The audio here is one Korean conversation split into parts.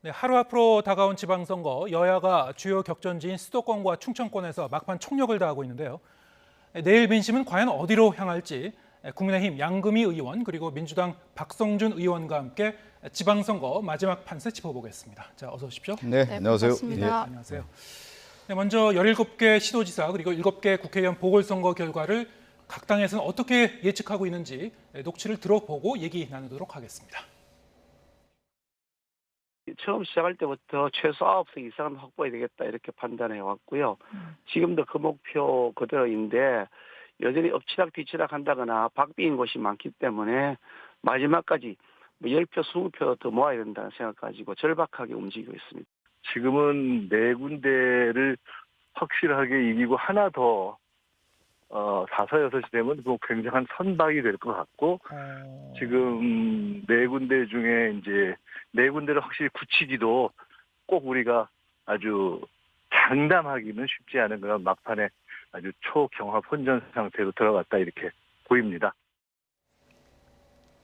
네, 하루 앞으로 다가온 지방선거, 여야가 주요 격전지인 수도권과 충청권에서 막판 총력을 다하고 있는데요. 내일 민심은 과연 어디로 향할지 국민의힘 양금희 의원 그리고 민주당 박성준 의원과 함께 지방선거 마지막 판세 짚어보겠습니다. 자, 어서 오십시오. 네, 안녕하세요. 네, 안녕하세요. 네, 먼저 17개 시도지사 그리고 7개 국회의원 보궐선거 결과를 각 당에서는 어떻게 예측하고 있는지 녹취를 들어보고 얘기 나누도록 하겠습니다. 처음 시작할 때부터 최소 9석 이상은 확보해야 되겠다 이렇게 판단해 왔고요. 지금도 그 목표 그대로인데 여전히 엎치락 뒤치락 한다거나 박빙인 곳이 많기 때문에 마지막까지 10표, 20표 더 모아야 된다는 생각 가지고 절박하게 움직이고 있습니다. 지금은 네 군데를 확실하게 이기고 하나 더 4, 6이 되면 그 굉장한 선박이 될 것 같고 지금 네 군데 중에 이제 네 군데를 확실히 굳히기도 꼭 우리가 아주 장담하기는 쉽지 않은 그런 막판에 아주 초경합 혼전 상태로 들어갔다 이렇게 보입니다.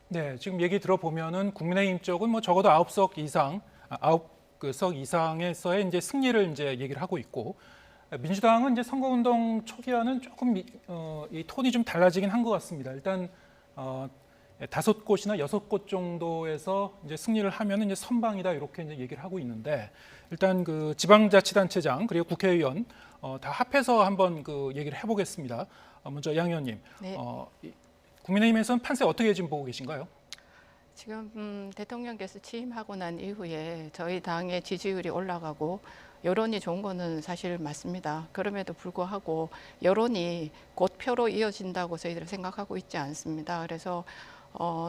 네, 지금 얘기 들어보면은 국민의힘 쪽은 뭐 적어도 9석 이상, 9석 이상에서의 이제 승리를 이제 얘기를 하고 있고, 민주당은 이제 선거운동 초기와는 조금 이 톤이 좀 달라지긴 한 것 같습니다. 일단 5곳이나 6곳 정도에서 이제 승리를 하면 이제 선방이다 이렇게 이제 얘기를 하고 있는데, 일단 그 지방자치단체장 그리고 국회의원 다 합해서 한번 그 얘기를 해보겠습니다. 먼저 양 의원님, 네. 국민의힘에서는 판세 어떻게 지금 보고 계신가요? 지금 대통령께서 취임하고 난 이후에 저희 당의 지지율이 올라가고 여론이 좋은 거는 사실 맞습니다. 그럼에도 불구하고 여론이 곧 표로 이어진다고 저희들은 생각하고 있지 않습니다. 그래서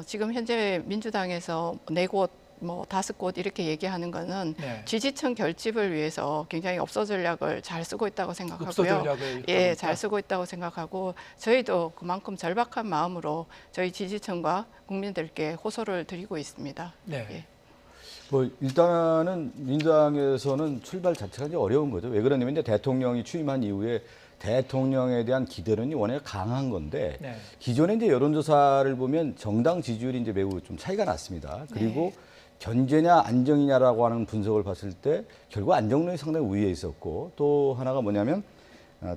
지금 현재 민주당에서 4곳, 5곳 이렇게 얘기하는 거는 지지층 결집을 위해서 굉장히 업소 전략을 잘 쓰고 있다고 생각하고요. 예, 잘 쓰고 있다고 생각하고 저희도 그만큼 절박한 마음으로 저희 지지층과 국민들께 호소를 드리고 있습니다. 네. 예. 일단은 민주당에서는 출발 자체가 이제 어려운 거죠. 왜 그러냐면 이제 대통령이 취임한 이후에 대통령에 대한 기대는 워낙 강한 건데 기존에 이제 여론조사를 보면 정당 지지율이 이제 매우 좀 차이가 났습니다. 그리고 견제냐 안정이냐라고 하는 분석을 봤을 때 결국 안정론이 상당히 우위에 있었고 또 하나가 뭐냐면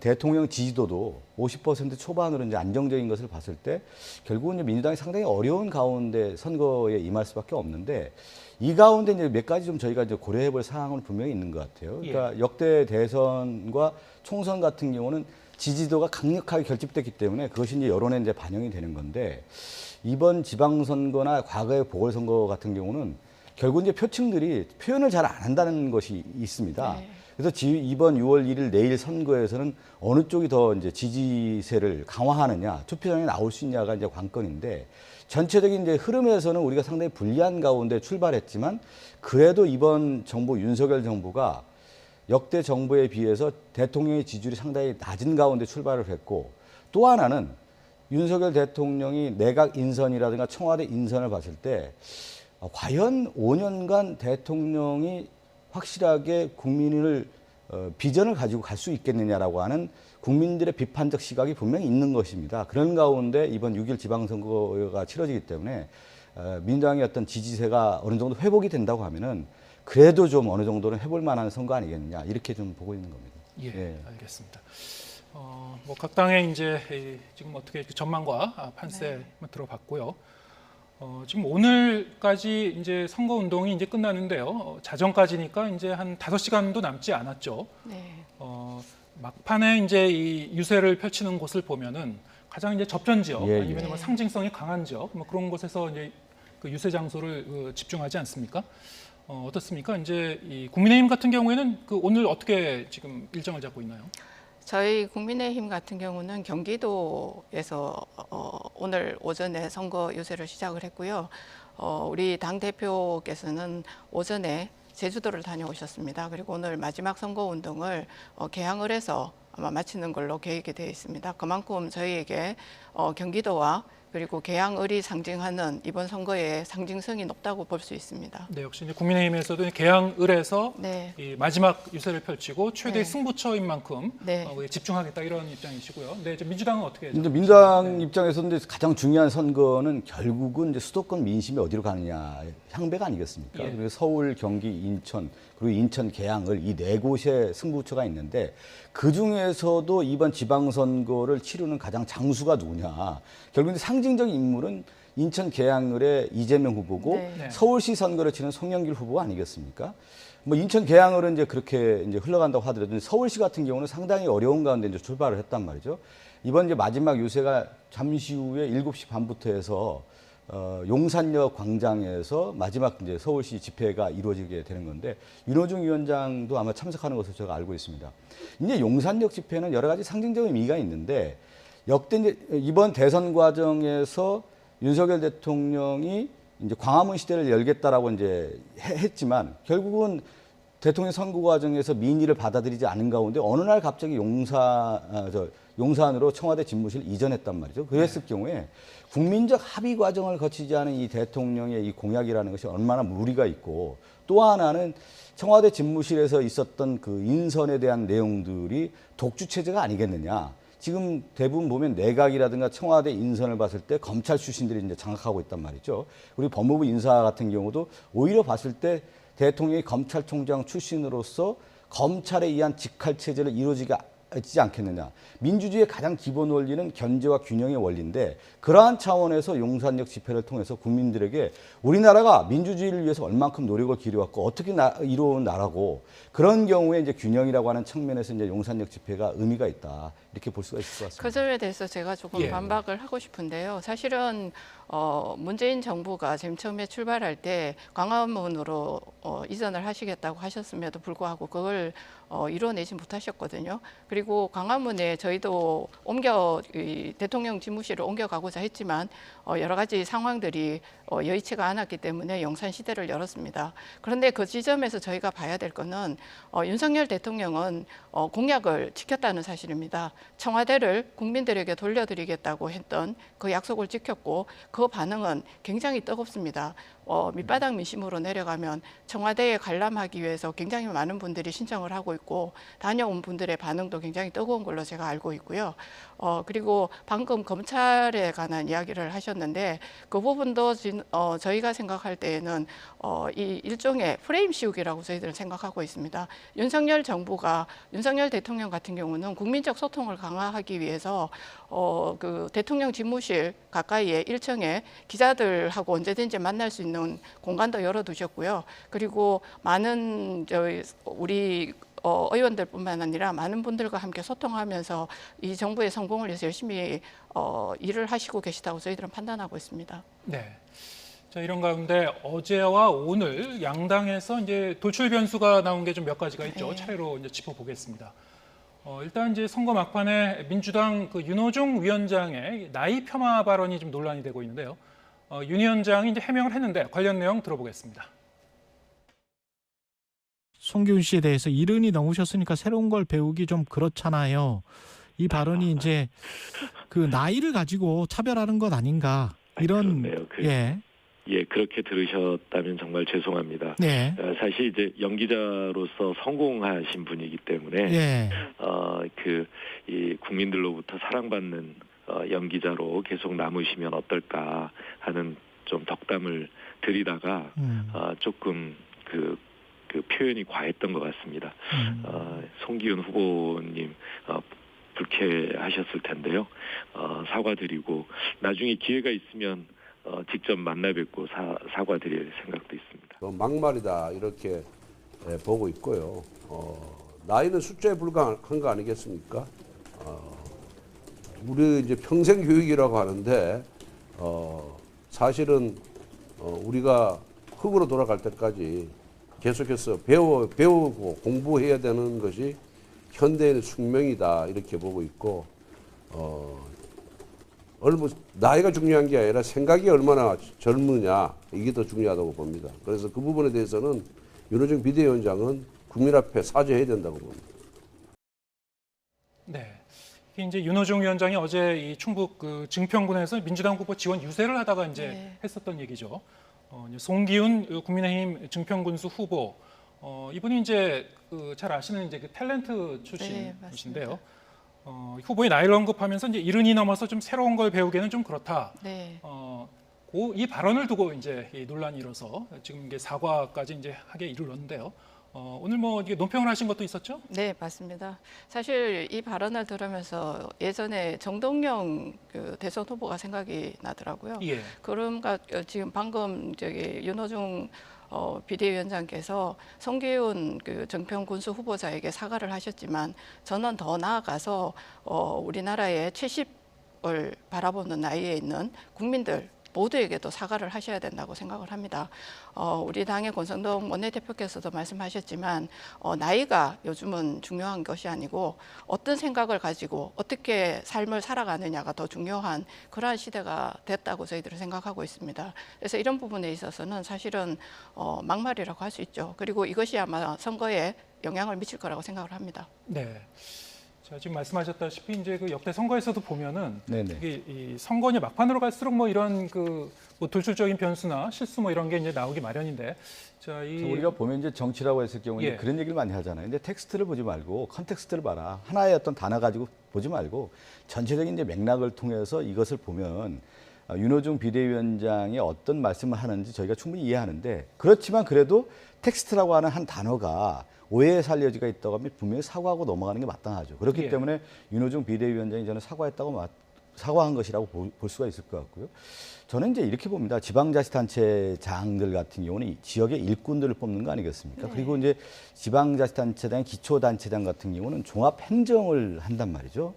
대통령 지지도도 50% 초반으로 이제 안정적인 것을 봤을 때 결국은 이제 민주당이 상당히 어려운 가운데 선거에 임할 수밖에 없는데 이 가운데 이제 몇 가지 좀 저희가 이제 고려해 볼 사항은 분명히 있는 것 같아요. 그러니까 역대 대선과 총선 같은 경우는 지지도가 강력하게 결집됐기 때문에 그것이 이제 여론에 이제 반영이 되는 건데 이번 지방선거나 과거의 보궐선거 같은 경우는 결국 이제 표층들이 표현을 잘 안 한다는 것이 있습니다. 그래서 이번 6월 1일 내일 선거에서는 어느 쪽이 더 이제 지지세를 강화하느냐, 투표장에 나올 수 있냐가 이제 관건인데 전체적인 이제 흐름에서는 우리가 상당히 불리한 가운데 출발했지만 그래도 이번 정부 윤석열 정부가 역대 정부에 비해서 대통령의 지지율이 상당히 낮은 가운데 출발을 했고 또 하나는 윤석열 대통령이 내각 인선이라든가 청와대 인선을 봤을 때 과연 5년간 대통령이 확실하게 국민을 비전을 가지고 갈 수 있겠느냐라고 하는 국민들의 비판적 시각이 분명히 있는 것입니다. 그런 가운데 이번 6.1 지방선거가 치러지기 때문에 민주당의 어떤 지지세가 어느 정도 회복이 된다고 하면은 그래도 좀 어느 정도는 해볼 만한 선거 아니겠느냐 이렇게 좀 보고 있는 겁니다. 예. 알겠습니다. 뭐 각 당의 이제 지금 어떻게 전망과 판세 들어봤고요. 지금 오늘까지 이제 선거 운동이 이제 끝나는데요. 자정까지니까 이제 한 5시간도 남지 않았죠. 막판에 이제 이 유세를 펼치는 곳을 보면은 가장 이제 접전 지역 아니면 뭐 상징성이 강한 지역 뭐 그런 곳에서 이제 그 유세 장소를 집중하지 않습니까? 어떻습니까? 이제 이 국민의힘 같은 경우에는 그 오늘 어떻게 지금 일정을 잡고 있나요? 저희 국민의힘 같은 경우는 경기도에서 오늘 오전에 선거 유세를 시작을 했고요. 우리 당대표께서는 오전에 제주도를 다녀오셨습니다. 그리고 오늘 마지막 선거 운동을 개항을 해서 아마 마치는 걸로 계획이 되어 있습니다. 그만큼 저희에게 경기도와 그리고 개항을이 상징하는 이번 선거의 상징성이 높다고 볼 수 있습니다. 네, 역시 이제 국민의힘에서도 개항을에서 네. 이 마지막 유세를 펼치고 최대 네. 승부처인 만큼 네. 집중하겠다 이런 입장이시고요. 네, 이제 민주당은 어떻게 해요? 근데 민주당 입장에서 이제 가장 중요한 선거는 결국은 이제 수도권 민심이 어디로 가느냐 향배가 아니겠습니까? 예. 그리고 서울, 경기, 인천 그리고 인천 개항을 이 네 곳의 승부처가 있는데 그 중에서도 이번 지방선거를 치르는 가장 장수가 누구냐? 결국 이제 상징적인 인물은 인천 개항을의 이재명 후보고 네. 서울시 선거를 치는 송영길 후보가 아니겠습니까? 뭐 인천 개항을은 이제 그렇게 이제 흘러간다고 하더라도 서울시 같은 경우는 상당히 어려운 가운데 이제 출발을 했단 말이죠. 이번 이제 마지막 유세가 잠시 후에 7시 반부터 해서 용산역 광장에서 마지막 이제 서울시 집회가 이루어지게 되는 건데 윤호중 위원장도 아마 참석하는 것으로 제가 알고 있습니다. 이제 용산역 집회는 여러 가지 상징적인 의미가 있는데 역대 이제 이번 대선 과정에서 윤석열 대통령이 이제 광화문 시대를 열겠다라고 이제 했지만 결국은 대통령 선거 과정에서 민의를 받아들이지 않은 가운데 어느 날 갑자기 용산으로 청와대 집무실을 이전했단 말이죠. 그랬을 경우에 국민적 합의 과정을 거치지 않은 이 대통령의 이 공약이라는 것이 얼마나 무리가 있고 또 하나는 청와대 집무실에서 있었던 그 인선에 대한 내용들이 독주 체제가 아니겠느냐. 지금 대부분 보면 내각이라든가 청와대 인선을 봤을 때 검찰 출신들이 이제 장악하고 있단 말이죠. 그리고 법무부 인사 같은 경우도 오히려 봤을 때 대통령이 검찰총장 출신으로서 검찰에 의한 직할 체제를 이루어지지 않겠느냐. 민주주의의 가장 기본 원리는 견제와 균형의 원리인데 그러한 차원에서 용산역 집회를 통해서 국민들에게 우리나라가 민주주의를 위해서 얼만큼 노력을 기울여왔고 어떻게 이루어온 나라고 그런 경우에 이제 균형이라고 하는 측면에서 이제 용산역 집회가 의미가 있다. 이렇게 볼 수가 있을 것 같습니다. 그 점에 대해서 제가 조금 예. 반박을 하고 싶은데요. 사실은 문재인 정부가 지금 처음에 출발할 때 광화문으로 이전을 하시겠다고 하셨음에도 불구하고 그걸 이뤄내지 못하셨거든요. 그리고 광화문에 저희도 대통령 집무실을 옮겨가고자 했지만 여러 가지 상황들이 여의치가 않았기 때문에 용산 시대를 열었습니다. 그런데 그 지점에서 저희가 봐야 될 거는 윤석열 대통령은 공약을 지켰다는 사실입니다. 청와대를 국민들에게 돌려드리겠다고 했던 그 약속을 지켰고 그 반응은 굉장히 뜨겁습니다. 밑바닥 민심으로 내려가면 청와대에 관람하기 위해서 굉장히 많은 분들이 신청을 하고 있고 다녀온 분들의 반응도 굉장히 뜨거운 걸로 제가 알고 있고요. 그리고 방금 검찰에 관한 이야기를 하셨는데 그 부분도 저희가 생각할 때에는 이 일종의 프레임 씌우기라고 저희들은 생각하고 있습니다. 윤석열 대통령 같은 경우는 국민적 소통을 강화하기 위해서 그 대통령 집무실 가까이에 1층에 기자들하고 언제든지 만날 수 있는 공간도 열어두셨고요. 그리고 많은 우리 의원들뿐만 아니라 많은 분들과 함께 소통하면서 이 정부의 성공을 위해서 열심히 일을 하시고 계시다고 저희들은 판단하고 있습니다. 네. 자, 이런 가운데 어제와 오늘 양당에서 이제 돌출 변수가 나온 게 좀 몇 가지가 있죠. 네. 차례로 이제 짚어보겠습니다. 일단 이제 선거 막판에 민주당 그 윤호중 위원장의 나이 폄하 발언이 좀 논란이 되고 있는데요. 윤 위원장이 이제 해명을 했는데 관련 내용 들어보겠습니다. 송기훈 씨에 대해서 70이 넘으셨으니까 새로운 걸 배우기 좀 그렇잖아요. 이 발언이 이제 그 나이를 가지고 차별하는 것 아닌가 이런 그렇네요. 예, 그렇게 들으셨다면 정말 죄송합니다. 네. 사실 이제 연기자로서 성공하신 분이기 때문에 예. 이 국민들로부터 사랑받는 연기자로 계속 남으시면 어떨까 하는 좀 덕담을 드리다가 조금 그 표현이 과했던 것 같습니다. 송기훈 후보님 불쾌하셨을 텐데요. 사과드리고 나중에 기회가 있으면 직접 만나 뵙고 사과드릴 생각도 있습니다. 막말이다 이렇게 보고 있고요. 나이는 숫자에 불과한 거 아니겠습니까? 우리 이제 평생 교육이라고 하는데 사실은 우리가 흙으로 돌아갈 때까지 계속해서 배우고 공부해야 되는 것이 현대인의 숙명이다 이렇게 보고 있고 나이가 중요한 게 아니라 생각이 얼마나 젊으냐 이게 더 중요하다고 봅니다. 그래서 그 부분에 대해서는 윤호중 비대위원장은 국민 앞에 사죄해야 된다고 봅니다. 네. 이제 윤호중 위원장이 어제 이 충북 그 증평군에서 민주당 후보 지원 유세를 하다가 이제 네. 했었던 얘기죠. 이제 송기훈 국민의힘 증평군수 후보 이분이 이제 그 잘 아시는 이제 그 탤런트 출신이신데요. 네, 후보의 나이를 언급하면서 이제 70이 넘어서 좀 새로운 걸 배우기에는 좀 그렇다. 네. 이 발언을 두고 이제 이 논란이 일어서 지금 이게 사과까지 이제 하게 이르렀는데요. 오늘 뭐 이게 논평을 하신 것도 있었죠? 네, 맞습니다. 사실 이 발언을 들으면서 예전에 정동영 그 대선 후보가 생각이 나더라고요. 예. 그럼가 지금 방금 저기 윤호중 비대위원장께서 송기훈 그 정평군수 후보자에게 사과를 하셨지만 저는 더 나아가서 우리나라의 70을 바라보는 나이에 있는 국민들 모두에게도 사과를 하셔야 된다고 생각을 합니다. 우리 당의 권성동 원내대표께서도 말씀하셨지만 나이가 요즘은 중요한 것이 아니고 어떤 생각을 가지고 어떻게 삶을 살아가느냐가 더 중요한 그러한 시대가 됐다고 저희들은 생각하고 있습니다. 그래서 이런 부분에 있어서는 사실은 막말이라고 할 수 있죠. 그리고 이것이 아마 선거에 영향을 미칠 거라고 생각을 합니다. 네. 자, 지금 말씀하셨다시피 이제 그 역대 선거에서도 보면은 네네. 이게 이 선거니 막판으로 갈수록 뭐 이런 그 뭐 돌출적인 변수나 실수 뭐 이런 게 이제 나오기 마련인데, 자, 우리가 보면 이제 정치라고 했을 경우에 예. 그런 얘기를 많이 하잖아요. 근데 텍스트를 보지 말고 컨텍스트를 봐라. 하나의 어떤 단어 가지고 보지 말고 전체적인 이제 맥락을 통해서 이것을 보면 윤호중 비대위원장이 어떤 말씀을 하는지 저희가 충분히 이해하는데, 그렇지만 그래도 텍스트라고 하는 한 단어가 오해에 살 여지가 있다고 하면 분명히 사과하고 넘어가는 게 마땅하죠. 그렇기 예. 때문에 윤호중 비대위원장이 저는 사과한 것이라고 볼 수가 있을 것 같고요. 저는 이제 이렇게 봅니다. 지방자치단체장들 같은 경우는 지역의 일꾼들을 뽑는 거 아니겠습니까? 네. 그리고 이제 지방자치단체장, 기초단체장 같은 경우는 종합행정을 한단 말이죠.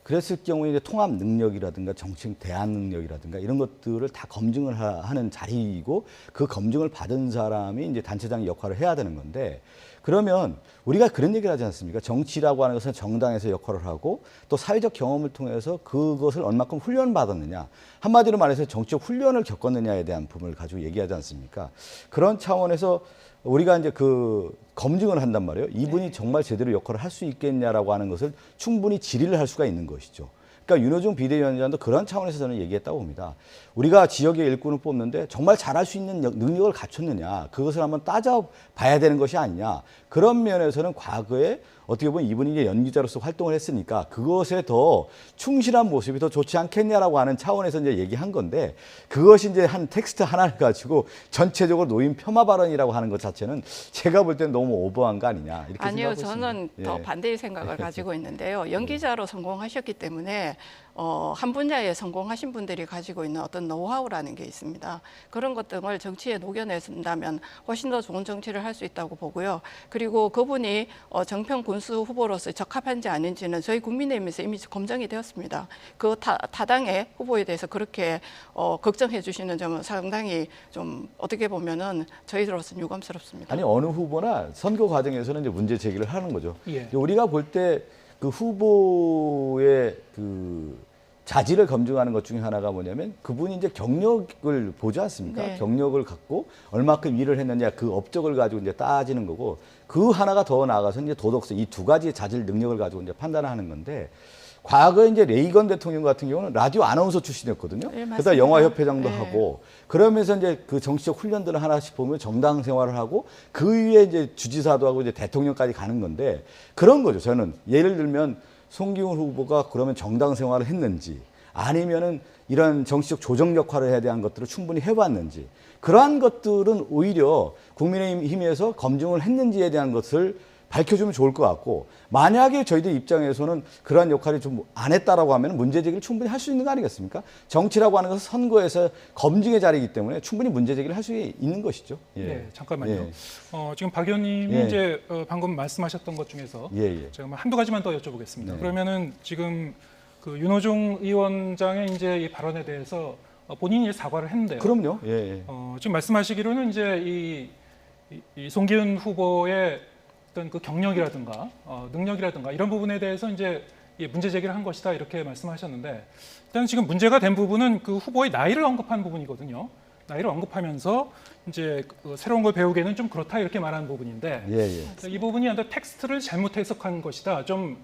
그랬을 경우에 이제 통합 능력이라든가 정책 대안 능력이라든가 이런 것들을 다 검증을 하는 자리이고, 그 검증을 받은 사람이 이제 단체장 역할을 해야 되는 건데, 그러면 우리가 그런 얘기를 하지 않습니까? 정치라고 하는 것은 정당에서 역할을 하고 또 사회적 경험을 통해서 그것을 얼마큼 훈련받았느냐, 한마디로 말해서 정치적 훈련을 겪었느냐에 대한 부분을 가지고 얘기하지 않습니까? 그런 차원에서 우리가 이제 그 검증을 한단 말이에요. 이분이 정말 제대로 역할을 할 수 있겠냐라고 하는 것을 충분히 질의를 할 수가 있는 것이죠. 그러니까 윤호중 비대위원장도 그런 차원에서 저는 얘기했다고 봅니다. 우리가 지역의 일꾼을 뽑는데 정말 잘할 수 있는 능력을 갖췄느냐, 그것을 한번 따져봐야 되는 것이 아니냐. 그런 면에서는 과거에 어떻게 보면 이분이 이제 연기자로서 활동을 했으니까 그것에 더 충실한 모습이 더 좋지 않겠냐라고 하는 차원에서 이제 얘기한 건데, 그것이 이제 한 텍스트 하나를 가지고 전체적으로 노인 폄하 발언이라고 하는 것 자체는 제가 볼 때는 너무 오버한 거 아니냐, 이렇게 아니요, 생각하고 저는 있습니다. 더 예. 반대의 생각을 가지고 있는데요. 연기자로 성공하셨기 때문에 한 분야에 성공하신 분들이 가지고 있는 어떤 노하우라는 게 있습니다. 그런 것 등을 정치에 녹여낸다면 훨씬 더 좋은 정치를 할 수 있다고 보고요. 그리고 그분이 정평 군수 후보로서 적합한지 아닌지는 저희 국민의힘에서 이미 검증이 되었습니다. 그 타당의 후보에 대해서 그렇게 걱정해 주시는 점은 상당히 좀 어떻게 보면은 저희들로서는 유감스럽습니다. 아니, 어느 후보나 선거 과정에서는 이제 문제 제기를 하는 거죠. 예. 우리가 볼 때 그 후보의 그 자질을 검증하는 것 중에 하나가 뭐냐면 그분이 이제 경력을 보지 않습니까? 네. 경력을 갖고 얼마큼 일을 했느냐, 그 업적을 가지고 이제 따지는 거고, 그 하나가 더 나아가서 이제 도덕성, 이 두 가지의 자질 능력을 가지고 이제 판단하는 건데, 과거에 이제 레이건 대통령 같은 경우는 라디오 아나운서 출신이었거든요. 네, 맞습니다. 그다음 영화협회장도 네. 하고, 그러면서 이제 그 정치적 훈련들을 하나씩 보면 정당 생활을 하고, 그 위에 이제 주지사도 하고 이제 대통령까지 가는 건데, 그런 거죠. 저는 예를 들면 송기훈 후보가 그러면 정당 생활을 했는지, 아니면은 이런 정치적 조정 역할을 해야 대한 것들을 충분히 해봤는지, 그러한 것들은 오히려 국민의힘에서 검증을 했는지에 대한 것을 밝혀주면 좋을 것 같고, 만약에 저희들 입장에서는 그러한 역할을 좀 안 했다라고 하면 문제 제기를 충분히 할 수 있는 거 아니겠습니까? 정치라고 하는 것은 선거에서 검증의 자리이기 때문에 충분히 문제 제기를 할 수 있는 것이죠. 예. 네, 잠깐만요. 예. 지금 박 의원님이 예. 이제 방금 말씀하셨던 것 중에서 예. 제가 한두 가지만 더 여쭤보겠습니다. 네. 그러면은 지금 그 윤호중 위원장의 이제 이 발언에 대해서 본인이 사과를 했는데요. 그럼요. 예. 지금 말씀하시기로는 이제 이 송기훈 후보의 어떤 그 경력이라든가 능력이라든가 이런 부분에 대해서 이제 문제 제기를 한 것이다, 이렇게 말씀하셨는데, 일단 지금 문제가 된 부분은 그 후보의 나이를 언급한 부분이거든요. 나이를 언급하면서 이제 그 새로운 걸 배우기에는 좀 그렇다, 이렇게 말하는 부분인데, 예. 이 부분이 텍스트를 잘못 해석한 것이다, 좀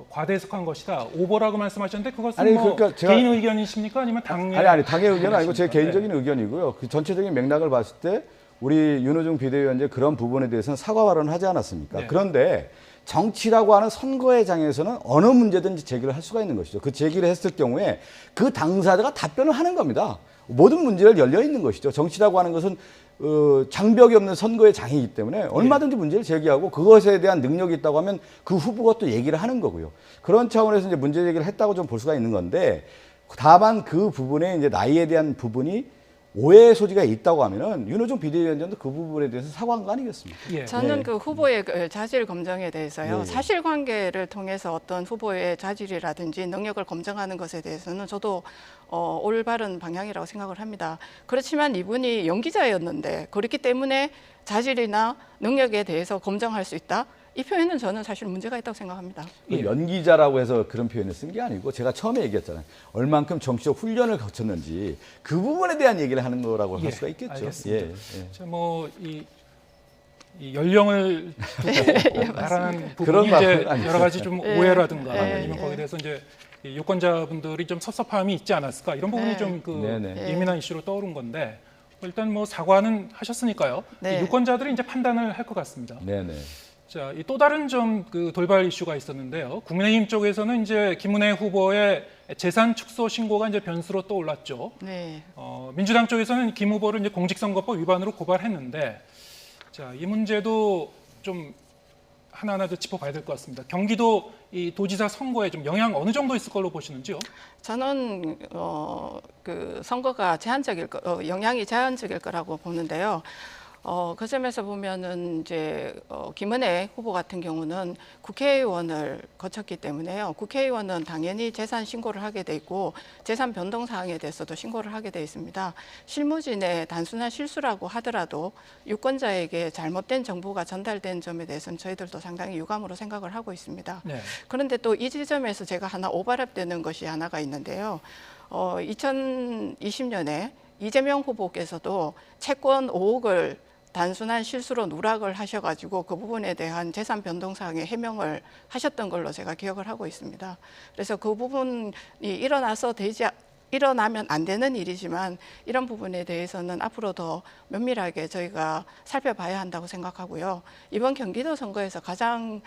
과대 해석한 것이다. 오버라고 말씀하셨는데 그것은 아니, 뭐 그러니까 제가- 개인 의견이십니까? 아니면 당의 아니 당의 의견은 아니고 제 의견이십니까? 개인적인 의견이고요. 그 전체적인 맥락을 봤을 때 우리 윤호중 비대위원장 그런 부분에 대해서는 사과 발언을 하지 않았습니까? 네. 그런데 정치라고 하는 선거의 장에서는 어느 문제든지 제기를 할 수가 있는 것이죠. 그 제기를 했을 경우에 그 당사자가 답변을 하는 겁니다. 모든 문제를 열려 있는 것이죠. 정치라고 하는 것은 장벽이 없는 선거의 장이기 때문에 얼마든지 문제를 제기하고 그것에 대한 능력이 있다고 하면 그 후보가 또 얘기를 하는 거고요. 그런 차원에서 이제 문제 제기를 했다고 좀 볼 수가 있는 건데 다만 그 부분에 이제 나이에 대한 부분이 오해의 소지가 있다고 하면은 윤호중 비대위원장도 그 부분에 대해서 사과한 거 아니겠습니까? 예. 저는 네. 그 후보의 그 자질 검증에 대해서요. 네, 네. 사실관계를 통해서 어떤 후보의 자질이라든지 능력을 검증하는 것에 대해서는 저도 올바른 방향이라고 생각을 합니다. 그렇지만 이분이 연기자였는데 그렇기 때문에 자질이나 능력에 대해서 검증할 수 있다? 이 표현은 저는 사실 문제가 있다고 생각합니다. 그 연기자라고 해서 그런 표현을 쓴 게 아니고 제가 처음에 얘기했잖아요. 얼만큼 정치적 훈련을 거쳤는지 그 부분에 대한 얘기를 하는 거라고 할 수가 있겠죠. 알겠습니다. 예. 자, 이 연령을 두고 말하는 그런 부분이 이제 말은 아니죠. 여러 가지 좀 오해라든가 예, 아니면 예. 거기에 대해서 이제 이 유권자분들이 좀 섭섭함이 있지 않았을까 이런 부분이 네. 좀 그 네네. 예민한 이슈로 떠오른 건데 일단 뭐 사과는 하셨으니까요. 네. 이 유권자들이 이제 판단을 할 것 같습니다. 네네. 자, 이 또 다른 좀 그 돌발 이슈가 있었는데요. 국민의힘 쪽에서는 이제 김은혜 후보의 재산 축소 신고가 이제 변수로 또 올랐죠. 네. 민주당 쪽에서는 김 후보를 이제 공직선거법 위반으로 고발했는데, 자, 이 문제도 좀 하나하나 더 짚어봐야 될 것 같습니다. 경기도 이 도지사 선거에 좀 영향 어느 정도 있을 걸로 보시는지요? 저는 그 선거가 영향이 제한적일 거라고 보는데요. 그 점에서 보면은 이제 김은혜 후보 같은 경우는 국회의원을 거쳤기 때문에요. 국회의원은 당연히 재산 신고를 하게 돼 있고 재산 변동 사항에 대해서도 신고를 하게 돼 있습니다. 실무진의 단순한 실수라고 하더라도 유권자에게 잘못된 정보가 전달된 점에 대해서는 저희들도 상당히 유감으로 생각을 하고 있습니다. 네. 그런데 또 이 지점에서 제가 하나 오버랩되는 것이 하나가 있는데요. 2020년에 이재명 후보께서도 채권 5억을 단순한 실수로 누락을 하셔가지고 그 부분에 대한 재산 변동 사항에 해명을 하셨던 걸로 제가 기억을 하고 있습니다. 그래서 그 부분이 일어나면 안 되는 일이지만 이런 부분에 대해서는 앞으로 더 면밀하게 저희가 살펴봐야 한다고 생각하고요. 이번 경기도 선거에서 가장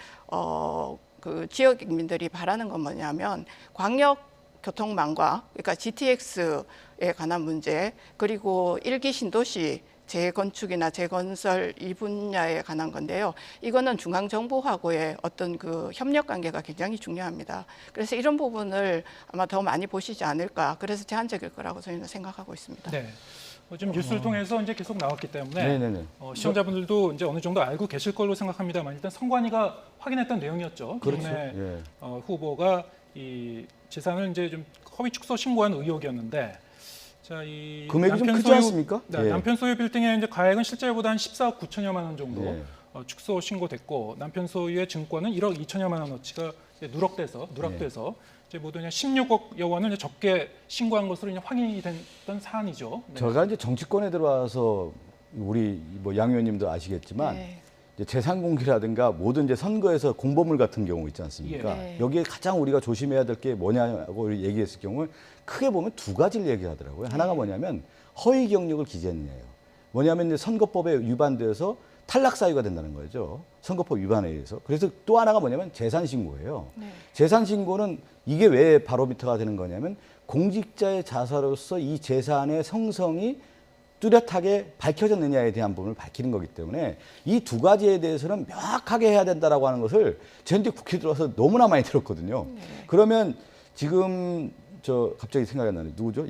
그 지역민들이 바라는 건 뭐냐면 광역 교통망과 그러니까 GTX에 관한 문제 그리고 일기 신도시 재건축이나 재건설 이 분야에 관한 건데요. 이거는 중앙정부하고의 어떤 그 협력 관계가 굉장히 중요합니다. 그래서 이런 부분을 아마 더 많이 보시지 않을까. 그래서 제한적일 거라고 저희는 생각하고 있습니다. 네. 지금 뉴스를 통해서 이제 계속 나왔기 때문에 네네네. 시청자분들도 이제 어느 정도 알고 계실 걸로 생각합니다만 일단 선관위가 확인했던 내용이었죠. 그렇죠. 김은혜 예. 후보가 이 재산을 이제 좀 허위 축소 신고한 의혹이었는데, 자, 이 금액이 좀 크지 않습니까? 네, 예. 남편 소유 빌딩의 이제 가액은 실제보다 한 14억 9천여만 원 정도 네. 축소 신고됐고 남편 소유의 증권은 1억 2천여만 원어치가 이제 누락돼서 이제 모두 그냥 16억여 원을 이제 적게 신고한 것으로 이제 확인이 됐던 사안이죠. 네. 제가 이제 정치권에 들어와서 우리 뭐 양 의원님도 아시겠지만 네. 이제 재산 공개라든가 모든 이제 선거에서 공보물 같은 경우 있지 않습니까? 예. 여기에 가장 우리가 조심해야 될 게 뭐냐고 얘기했을 경우 크게 보면 두 가지를 얘기하더라고요. 하나가 뭐냐면 허위 경력을 기재했느냐예요. 뭐냐면 이제 선거법에 위반돼서 탈락 사유가 된다는 거죠. 선거법 위반에 의해서. 그래서 또 하나가 뭐냐면 재산 신고예요. 네. 재산 신고는 이게 왜 바로미터가 되는 거냐면 공직자의 자사로서 이 재산의 성성이 뚜렷하게 밝혀졌느냐에 대한 부분을 밝히는 거기 때문에 이 두 가지에 대해서는 명확하게 해야 된다라고 하는 것을 저한테 국회에 들어와서 너무나 많이 들었거든요. 네. 그러면 지금 갑자기 생각이 안 나네. 누구죠?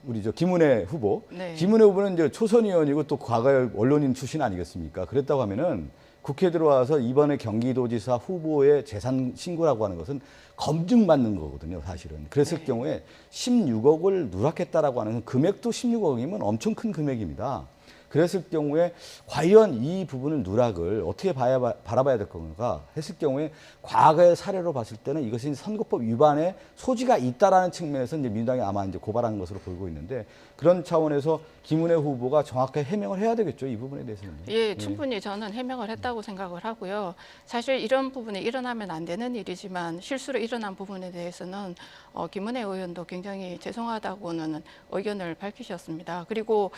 우리 김은혜 후보. 네. 김은혜 후보는 이제 초선 의원이고 또 과거에 언론인 출신 아니겠습니까? 그랬다고 하면은 국회에 들어와서 이번에 경기도지사 후보의 재산 신고라고 하는 것은 검증받는 거거든요, 사실은. 그랬을 네. 경우에 16억을 누락했다라고 하는 금액도 16억이면 엄청 큰 금액입니다. 그랬을 경우에 과연 이 부분을 누락을 어떻게 바라봐야 될 건가 했을 경우에 과거의 사례로 봤을 때는 이것이 선거법 위반의 소지가 있다라는 측면에서 이제 민주당이 아마 이제 고발하는 것으로 보이고 있는데 그런 차원에서 김은혜 후보가 정확하게 해명을 해야 되겠죠. 이 부분에 대해서는. 예, 충분히 저는 해명을 했다고 생각을 하고요. 사실 이런 부분이 일어나면 안 되는 일이지만 실수로 일어난 부분에 대해서는 김은혜 의원도 굉장히 죄송하다고는 의견을 밝히셨습니다. 그리고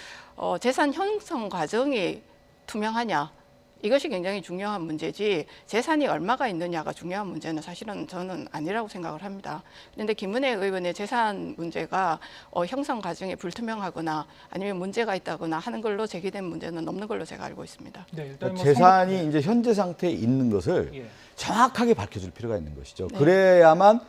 재산 형성 과정이 투명하냐? 이것이 굉장히 중요한 문제지 재산이 얼마가 있느냐가 중요한 문제는 사실은 저는 아니라고 생각을 합니다. 그런데 김은혜 의원의 재산 문제가 형성 과정이 불투명하거나 아니면 문제가 있다거나 하는 걸로 제기된 문제는 없는 걸로 제가 알고 있습니다. 네, 일단 뭐 재산이 이제 현재 상태에 있는 것을 예. 정확하게 밝혀줄 필요가 있는 것이죠. 네. 그래야만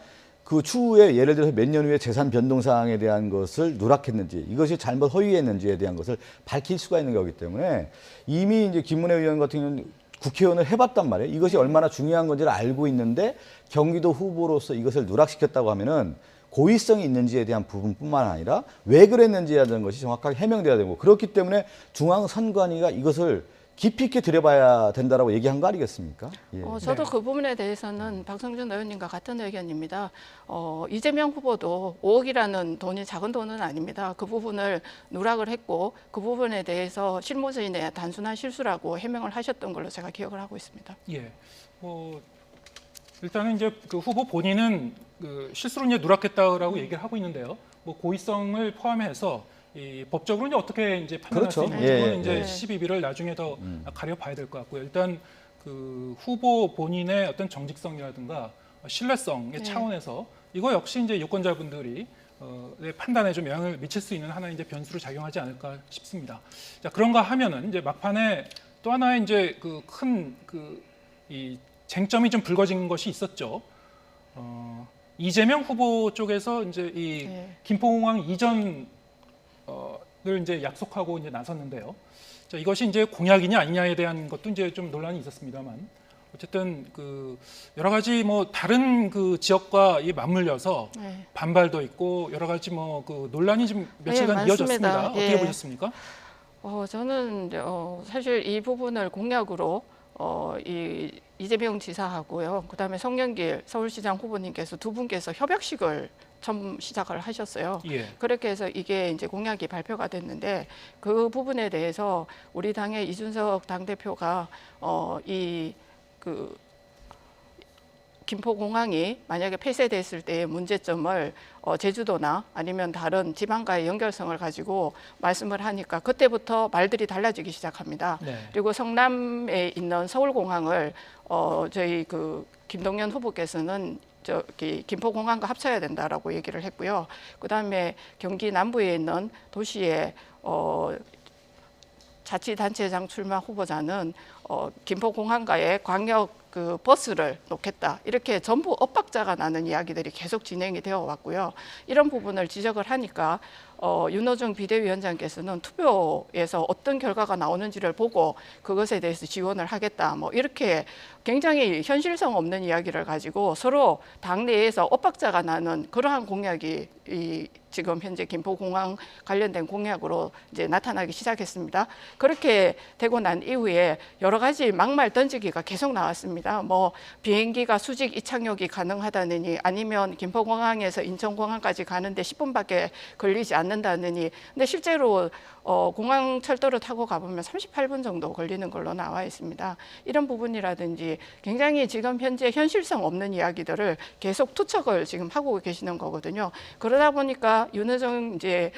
그 추후에 예를 들어서 몇 년 후에 재산 변동 사항에 대한 것을 누락했는지 이것이 잘못 허위했는지에 대한 것을 밝힐 수가 있는 거기 때문에 이미 이제 김문혜 의원 같은 경우는 국회의원을 해봤단 말이에요. 이것이 얼마나 중요한 건지를 알고 있는데 경기도 후보로서 이것을 누락시켰다고 하면은 고의성이 있는지에 대한 부분뿐만 아니라 왜 그랬는지에 대한 것이 정확하게 해명돼야 되고 그렇기 때문에 중앙선관위가 이것을 깊이 있게 들여봐야 된다라고 얘기한 거 아니겠습니까? 예. 저도 네. 그 부분에 대해서는 박성준 의원님과 같은 의견입니다. 이재명 후보도 5억이라는 돈이 작은 돈은 아닙니다. 그 부분을 누락을 했고 그 부분에 대해서 실무진의 단순한 실수라고 해명을 하셨던 걸로 제가 기억을 하고 있습니다. 예. 일단은 이제 그 후보 본인은 그 실수로 이제 누락했다라고 얘기를 하고 있는데요. 뭐 고의성을 포함해서 이 법적으로 이제 어떻게 이제 판단할 그렇죠. 수 있는지 예, 그건 이제 예. 시비비를 나중에 더 가려봐야 될 것 같고요. 일단 그 후보 본인의 어떤 정직성이라든가 신뢰성의 네. 차원에서 이거 역시 이제 유권자분들이 판단에 좀 영향을 미칠 수 있는 하나의 이제 변수로 작용하지 않을까 싶습니다. 자, 그런가 하면은 이제 막판에 또 하나의 이제 그 큰 이 쟁점이 좀 불거진 것이 있었죠. 이재명 후보 쪽에서 이제 이 네. 김포공항 이전을 이제 약속하고 이제 나섰는데요. 자, 이것이 이제 공약이냐 아니냐에 대한 것도 이제 좀 논란이 있었습니다만 어쨌든 그 여러 가지 뭐 다른 그 지역과 이 맞물려서 네. 반발도 있고 여러 가지 뭐 그 논란이 좀 며칠간 네, 이어졌습니다. 많습니다. 어떻게 예. 보셨습니까? 저는 사실 이 부분을 공약으로 이재명 지사하고요. 그다음에 송영길 서울시장 후보님께서 두 분께서 협약식을 처음 시작을 하셨어요. 예. 그렇게 해서 이게 이제 공약이 발표가 됐는데 그 부분에 대해서 우리 당의 이준석 당대표가 김포공항이 만약에 폐쇄됐을 때의 문제점을 제주도나 아니면 다른 지방과의 연결성을 가지고 말씀을 하니까 그때부터 말들이 달라지기 시작합니다. 네. 그리고 성남에 있는 서울공항을 저희 그 김동연 후보께서는 김포공항과 합쳐야 된다라고 얘기를 했고요. 그다음에 경기 남부에 있는 도시에 자치단체장 출마 후보자는 김포공항가에 광역 그 버스를 놓겠다 이렇게 전부 엇박자가 나는 이야기들이 계속 진행이 되어 왔고요. 이런 부분을 지적을 하니까 윤호중 비대위원장께서는 투표에서 어떤 결과가 나오는지를 보고 그것에 대해서 지원을 하겠다 뭐 이렇게 굉장히 현실성 없는 이야기를 가지고 서로 당내에서 엇박자가 나는 그러한 공약이 지금 현재 김포공항 관련된 공약으로 이제 나타나기 시작했습니다. 그렇게 되고 난 이후에 여러 가지 막말 던지기가 계속 나왔습니다. 뭐 비행기가 수직 이착륙이 가능하다느니 아니면 김포공항에서 인천공항까지 가는데 10분밖에 걸리지 않는다느니 근데 실제로 공항 철도를 타고 가보면 38분 정도 걸리는 걸로 나와 있습니다. 이런 부분이라든지 굉장히 지금 현재 현실성 없는 이야기들을 계속 투척을 지금 하고 계시는 거거든요. 그러다 보니까 윤호중 이제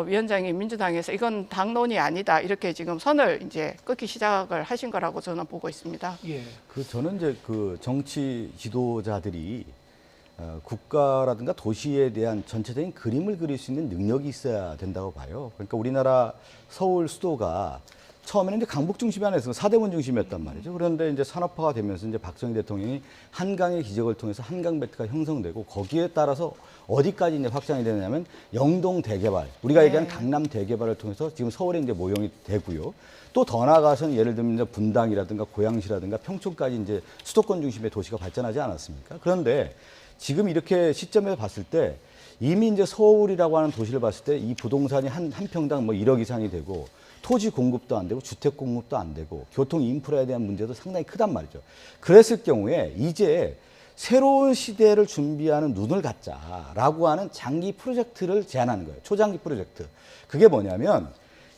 위원장이 민주당에서 이건 당론이 아니다 이렇게 지금 선을 이제 끊기 시작을 하신 거라고 저는 보고 있습니다. 예. 저는 이제 그 정치 지도자들이 국가라든가 도시에 대한 전체적인 그림을 그릴 수 있는 능력이 있어야 된다고 봐요. 그러니까 우리나라 서울 수도가 처음에는 이제 강북 중심이 아니었어요. 사대문 중심이었단 말이죠. 그런데 이제 산업화가 되면서 이제 박정희 대통령이 한강의 기적을 통해서 한강 벨트가 형성되고 거기에 따라서 어디까지 이제 확장이 되냐면 영동 대개발, 우리가 얘기하는 강남 대개발을 통해서 지금 서울에 이제 모형이 되고요. 또 더 나아가서는 예를 들면 이제 분당이라든가 고양시라든가 평촌까지 이제 수도권 중심의 도시가 발전하지 않았습니까? 그런데 지금 이렇게 시점에서 봤을 때 이미 이제 서울이라고 하는 도시를 봤을 때 이 부동산이 한 평당 뭐 1억 이상이 되고 토지 공급도 안 되고 주택 공급도 안 되고 교통 인프라에 대한 문제도 상당히 크단 말이죠. 그랬을 경우에 이제 새로운 시대를 준비하는 눈을 갖자라고 하는 장기 프로젝트를 제안하는 거예요. 초장기 프로젝트. 그게 뭐냐면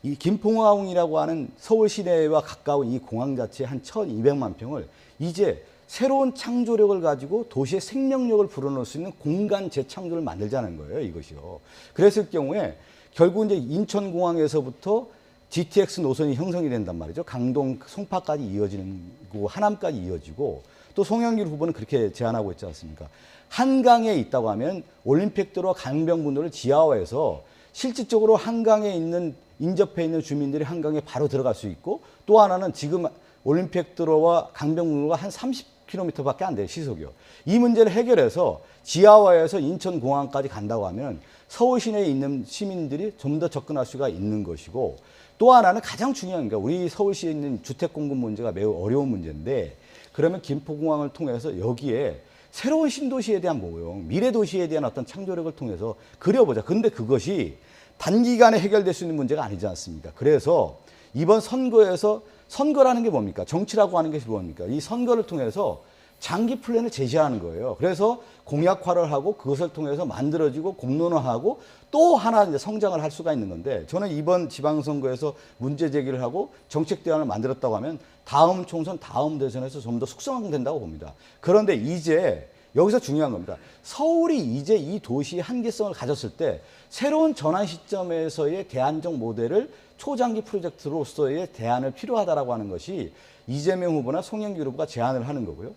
이 김포공항이라고 하는 서울 시내와 가까운 이 공항 자체 한 1,200만 평을 이제 새로운 창조력을 가지고 도시의 생명력을 불어넣을 수 있는 공간 재창조를 만들자는 거예요, 이것이요. 그랬을 경우에 결국 이제 인천공항에서부터 GTX 노선이 형성이 된단 말이죠. 강동, 송파까지 이어지는 거, 하남까지 이어지고 또 송영길 후보는 그렇게 제안하고 있지 않습니까? 한강에 있다고 하면 올림픽도로 강변북로를 지하화해서 실질적으로 한강에 있는 인접해 있는 주민들이 한강에 바로 들어갈 수 있고 또 하나는 지금 올림픽도로와 강변북로가 한 30km밖에 안 돼요, 시속이요. 이 문제를 해결해서 지하화해서 인천공항까지 간다고 하면 서울 시내에 있는 시민들이 좀 더 접근할 수가 있는 것이고 또 하나는 가장 중요한 게 우리 서울시에 있는 주택 공급 문제가 매우 어려운 문제인데 그러면 김포공항을 통해서 여기에 새로운 신도시에 대한 모형, 미래 도시에 대한 어떤 창조력을 통해서 그려보자. 근데 그것이 단기간에 해결될 수 있는 문제가 아니지 않습니까? 그래서 이번 선거에서 선거라는 게 뭡니까? 정치라고 하는 것이 뭡니까? 이 선거를 통해서 장기 플랜을 제시하는 거예요. 그래서 공약화를 하고 그것을 통해서 만들어지고 공론화하고 또 하나 이제 성장을 할 수가 있는 건데 저는 이번 지방선거에서 문제 제기를 하고 정책 대안을 만들었다고 하면 다음 총선, 다음 대선에서 좀 더 숙성된다고 봅니다. 그런데 이제 여기서 중요한 겁니다. 서울이 이제 이 도시의 한계성을 가졌을 때 새로운 전환 시점에서의 대안적 모델을 초장기 프로젝트로서의 대안을 필요하다라고 하는 것이 이재명 후보나 송영길 후보가 제안을 하는 거고요.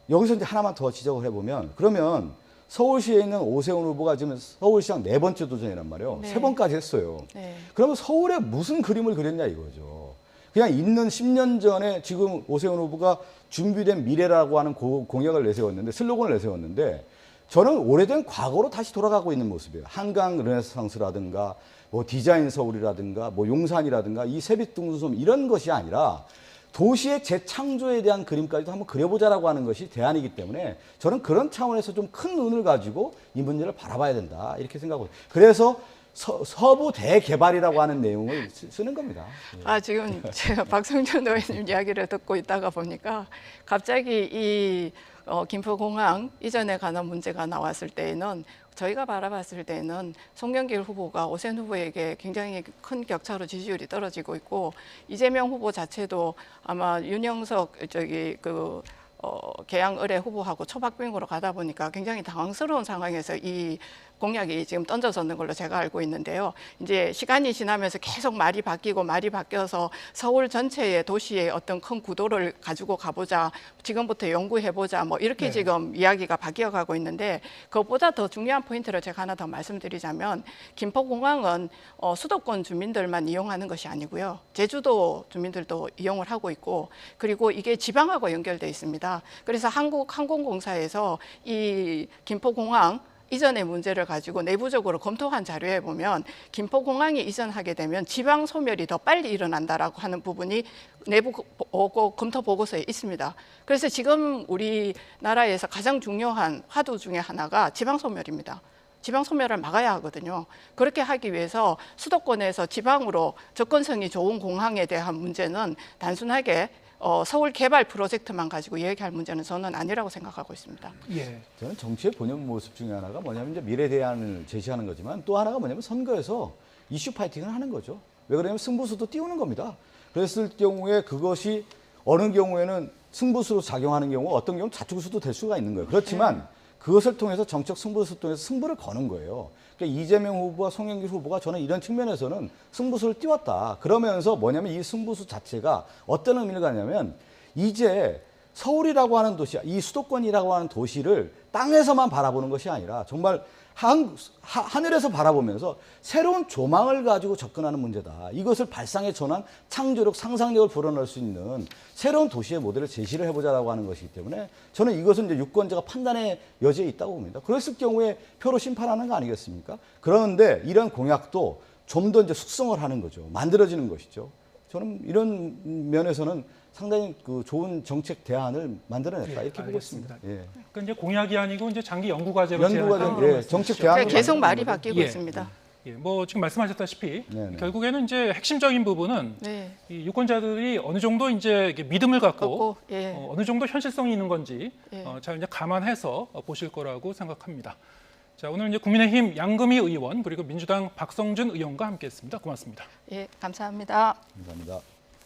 여기서 이제 하나만 더 지적을 해보면 그러면 서울시에 있는 오세훈 후보가 지금 서울시장 4번째 도전이란 말이에요. 네. 3번까지 했어요. 네. 그러면 서울에 무슨 그림을 그렸냐 이거죠. 그냥 있는 10년 전에 지금 오세훈 후보가 준비된 미래라고 하는 공약을 내세웠는데 슬로건을 내세웠는데 저는 오래된 과거로 다시 돌아가고 있는 모습이에요. 한강 르네상스라든가 뭐 디자인 서울이라든가 뭐 용산이라든가 이 세빛둥수섬 이런 것이 아니라 도시의 재창조에 대한 그림까지도 한번 그려보자라고 하는 것이 대안이기 때문에 저는 그런 차원에서 좀 큰 눈을 가지고 이 문제를 바라봐야 된다 이렇게 생각하고 그래서 서부 대개발이라고 하는 내용을 쓰는 겁니다. 예. 지금 제가 박성준 의원님 이야기를 듣고 있다가 보니까 갑자기 이 김포공항 이전에 관한 문제가 나왔을 때에는 저희가 바라봤을 때는 송영길 후보가 오세훈 후보에게 굉장히 큰 격차로 지지율이 떨어지고 있고 이재명 후보 자체도 아마 윤영석 개항 의뢰 후보하고 초박빙으로 가다 보니까 굉장히 당황스러운 상황에서 이 공약이 지금 던져졌는 걸로 제가 알고 있는데요. 이제 시간이 지나면서 계속 말이 바뀌고 말이 바뀌어서 서울 전체의 도시의 어떤 큰 구도를 가지고 가보자, 지금부터 연구해보자, 뭐 이렇게 네. 지금 이야기가 바뀌어가고 있는데 그것보다 더 중요한 포인트를 제가 하나 더 말씀드리자면 김포공항은 수도권 주민들만 이용하는 것이 아니고요. 제주도 주민들도 이용을 하고 있고 그리고 이게 지방하고 연결돼 있습니다. 그래서 한국항공공사에서 이 김포공항 이전의 문제를 가지고 내부적으로 검토한 자료에 보면 김포공항이 이전하게 되면 지방 소멸이 더 빨리 일어난다라고 하는 부분이 내부 검토 보고서에 있습니다. 그래서 지금 우리나라에서 가장 중요한 화두 중에 하나가 지방 소멸입니다. 지방 소멸을 막아야 하거든요. 그렇게 하기 위해서 수도권에서 지방으로 접근성이 좋은 공항에 대한 문제는 단순하게 서울 개발 프로젝트만 가지고 얘기할 문제는 저는 아니라고 생각하고 있습니다. 예. 저는 정치의 본연 모습 중에 하나가 뭐냐면 이제 미래 대안을 제시하는 거지만 또 하나가 뭐냐면 선거에서 이슈 파이팅을 하는 거죠. 왜 그러냐면 승부수도 띄우는 겁니다. 그랬을 경우에 그것이 어느 경우에는 승부수로 작용하는 경우 어떤 경우는 자투수도 될 수가 있는 거예요. 그렇지만 그것을 통해서 정책 승부수를 통해서 승부를 거는 거예요. 그러니까 이재명 후보와 송영길 후보가 저는 이런 측면에서는 승부수를 띄웠다. 그러면서 뭐냐면 이 승부수 자체가 어떤 의미를 갖냐면 이제 서울이라고 하는 도시, 이 수도권이라고 하는 도시를 땅에서만 바라보는 것이 아니라 정말 하늘에서 바라보면서 새로운 조망을 가지고 접근하는 문제다. 이것을 발상의 전환, 창조력, 상상력을 불어넣을 수 있는 새로운 도시의 모델을 제시를 해보자라고 하는 것이기 때문에 저는 이것은 이제 유권자가 판단의 여지에 있다고 봅니다. 그랬을 경우에 표로 심판하는 거 아니겠습니까? 그런데 이런 공약도 좀 더 이제 숙성을 하는 거죠. 만들어지는 것이죠. 저는 이런 면에서는 상당히 좋은 정책 대안을 만들어냈다 이렇게 보고 있습니다. 예. 그러니까 이제 공약이 아니고 이제 장기 연구 과제로 예, 정책 대안을 계속 말이 바뀌고 있습니다. 예, 뭐 지금 말씀하셨다시피 네네. 결국에는 이제 핵심적인 부분은 네. 이 유권자들이 어느 정도 이제 이렇게 믿음을 갖고 예. 어느 정도 현실성이 있는 건지 예. 잘 이제 감안해서 보실 거라고 생각합니다. 자, 오늘 이제 국민의힘 양금희 의원 그리고 민주당 박성준 의원과 함께했습니다. 고맙습니다. 예, 감사합니다. 감사합니다.